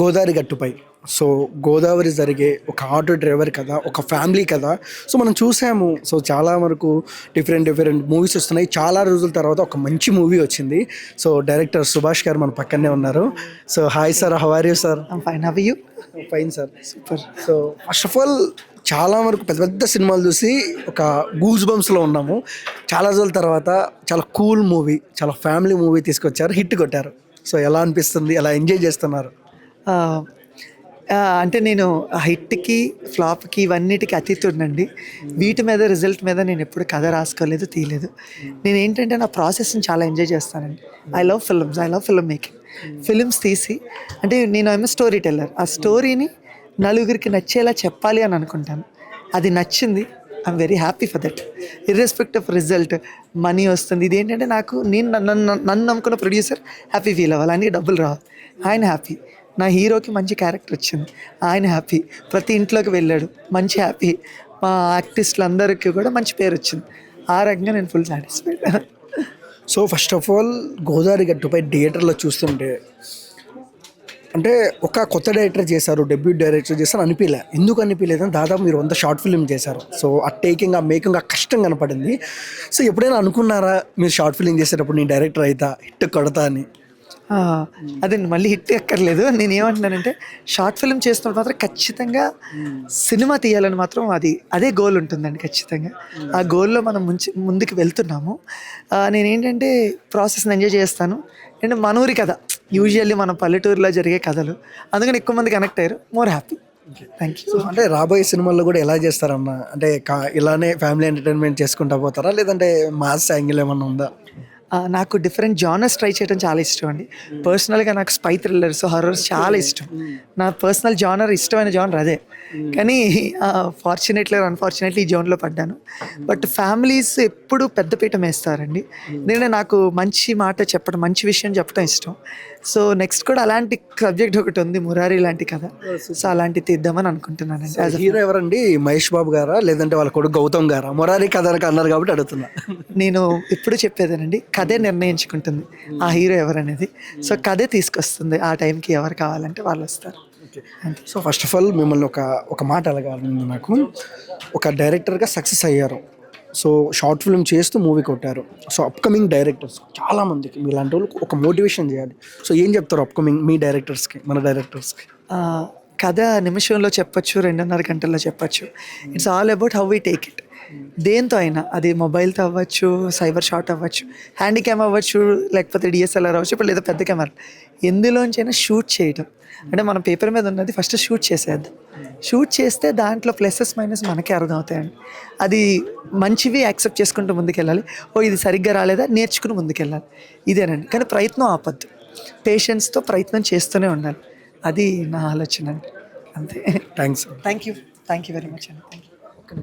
Godavari గట్టుపై. So, Godavari జరిగే ఒక auto driver కథ, ఒక ఫ్యామిలీ కథ. సో, మనం చూసాము. సో, చాలా వరకు డిఫరెంట్ మూవీస్ వస్తున్నాయి. చాలా రోజుల తర్వాత ఒక మంచి మూవీ వచ్చింది. సో, డైరెక్టర్ సుభాష్ గారు మన పక్కనే ఉన్నారు. So, hi sir, how are you sir? I'm fine. How are you? Fine sir. Super. So, first of all చాలా వరకు పెద్ద పెద్ద సినిమాలు చూసి ఒక గూస్ బంప్స్లో ఉన్నాము. చాలా రోజుల తర్వాత చాలా కూల్ మూవీ, చాలా ఫ్యామిలీ మూవీ తీసుకొచ్చారు, హిట్ కొట్టారు. సో, ఎలా అనిపిస్తుంది? ఎలా ఎంజాయ్ చేస్తున్నారు? Uh, అంటే నేను హిట్కి ఫ్లాప్కి ఇవన్నిటికి అతీతుడినండి. వీటి మీద రిజల్ట్ మీద నేను ఎప్పుడు కథ రాసుకోలేదు, తీయలేదు. నేను ఏంటంటే నా ప్రాసెస్ని చాలా ఎంజాయ్ చేస్తానండి. I love film making. Films తీసి అంటే నేను ఐఎమ్ స్టోరీ టెల్లర్. ఆ స్టోరీని నలుగురికి నచ్చేలా చెప్పాలి అని అనుకుంటాను. అది నచ్చింది. I'm very happy for that. Irrespective of result, money వస్తుంది. ఇది ఏంటంటే నేను నన్ను నమ్ముకున్న ప్రొడ్యూసర్ హ్యాపీ ఫీల్ అవ్వాలి, అన్నీ డబ్బులు రావాలి. ఆయన హ్యాపీ. నా హీరోకి మంచి క్యారెక్టర్ వచ్చింది, ఆయన హ్యాపీ. ప్రతి ఇంట్లోకి వెళ్ళాడు, మంచి హ్యాపీ. మా ఆర్టిస్టులు అందరికీ కూడా మంచి పేరు వచ్చింది. ఆ రకంగా నేను full satisfied. So, first of all Godavari గట్టుపై థియేటర్లో చూస్తుంటే అంటే ఒక కొత్త డైరెక్టర్ చేశారు, డెబ్యూట్ డైరెక్టర్ చేశారు అనిపించలే. ఎందుకు అనిపించలేదని దాదాపు మీరు 100 షార్ట్ ఫిల్మ్ చేశారు. సో, ఆ టేకింగ్, ఆ మేకింగ్, ఆ కష్టం కనపడింది. సో, ఎప్పుడైనా అనుకున్నారా మీరు షార్ట్ ఫిల్మ్ చేసేటప్పుడు నేను డైరెక్టర్ అవుతా, హిట్ కొడతా అని? అదే మళ్ళీ హిట్ ఎక్కర్లేదు. నేను ఏమంటున్నానంటే షార్ట్ ఫిల్మ్ చేస్తున్నప్పుడు మాత్రం ఖచ్చితంగా సినిమా తీయాలని మాత్రం అదే గోల్ ఉంటుందండి ఖచ్చితంగా. ఆ గోల్లో మనం ముందుకు వెళ్తున్నాము. నేనేంటంటే ప్రాసెస్ని ఎంజాయ్ చేస్తాను. అండ్ మనూరి కథ యూజువల్లీ మన పల్లెటూరులో జరిగే కథలు, అందుకని ఎక్కువ మంది కనెక్ట్ అయ్యారు. More happy. Thank you. So, అంటే రాబోయే సినిమాల్లో కూడా ఎలా చేస్తారన్న? అంటే ఇలానే ఫ్యామిలీ ఎంటర్టైన్మెంట్ చేసుకుంటా పోతారా, లేదంటే మాస్ యాంగిల్ ఏమన్నా ఉందా? నాకు డిఫరెంట్ జానర్స్ ట్రై చేయడం చాలా ఇష్టం అండి. పర్సనల్గా నాకు స్పై థ్రిల్లర్స్, హారర్స్ చాలా ఇష్టం. నా పర్సనల్ జానర్, ఇష్టమైన జానర్ అదే. కానీ ఫార్చునేట్లీ అన్ఫార్చునేట్లీ ఈ జోన్లో పడ్డాను. బట్ ఫ్యామిలీస్ ఎప్పుడు పెద్దపీఠం వేస్తారండి. ఎందుకంటే నాకు మంచి మాట చెప్పడం, మంచి విషయం చెప్పడం ఇష్టం. సో నెక్స్ట్ కూడా అలాంటి సబ్జెక్ట్ ఒకటి ఉంది, మురారి లాంటి కథ. సో అలాంటి తీద్దామని అనుకుంటున్నానండి. యాజ్ హీరో ఎవరండి? మహేష్ బాబు గారా, లేదంటే వాళ్ళ కొడుకు గౌతమ్ గారా? మురారి కథ అన్నారు కాబట్టి అడుగుతున్నా. నేను ఎప్పుడు చెప్పేదేనండి, కథే నిర్ణయించుకుంటుంది ఆ హీరో ఎవరనేది. సో కథే తీసుకొస్తుంది. ఆ టైంకి ఎవరు కావాలంటే వాళ్ళు వస్తారు. సో, ఫస్ట్ ఆఫ్ ఆల్ మిమ్మల్ని ఒక మాట అడగాలి. నాకు ఒక డైరెక్టర్గా సక్సెస్ అయ్యారు. సో, షార్ట్ ఫిల్మ్ చేస్తూ మూవీ కొట్టారు. సో, అప్కమింగ్ డైరెక్టర్స్ చాలామందికి మీలాంటి వాళ్ళకి ఒక మోటివేషన్ చేయాలి. సో, ఏం చెప్తారు అప్కమింగ్ మీ డైరెక్టర్స్కి, మన డైరెక్టర్స్కి? కథ నిమిషంలో చెప్పచ్చు, 2.5 గంటల్లో చెప్పచ్చు. It's all about how we take it. దేంతో అయినా, అది మొబైల్తో అవ్వచ్చు, సైబర్ షాట్ అవ్వచ్చు, హ్యాండీక్యామ్ అవ్వచ్చు, లేకపోతే డిఎస్ఎల్ఆర్ అవ్వచ్చు, ఇప్పుడు లేదా పెద్ద కెమెరా, ఎందులోంచైనా షూట్ చేయడం. అంటే మన పేపర్ మీద ఉన్నది ఫస్ట్ షూట్ చేసేద్దాం. షూట్ చేస్తే దాంట్లో ప్లసెస్ మైనస్ మనకే అర్థమవుతాయండి. అది మంచివి యాక్సెప్ట్ చేసుకుంటూ ముందుకెళ్ళాలి. ఇది సరిగ్గా రాలేదా నేర్చుకుని ముందుకెళ్ళాలి. ఇదేనండి. కానీ ప్రయత్నం ఆపద్దు. పేషెన్స్తో ప్రయత్నం చేస్తూనే ఉండాలి. అది నా ఆలోచన అండి. అంతే. Thanks. Thank you very much అండి. Thank you.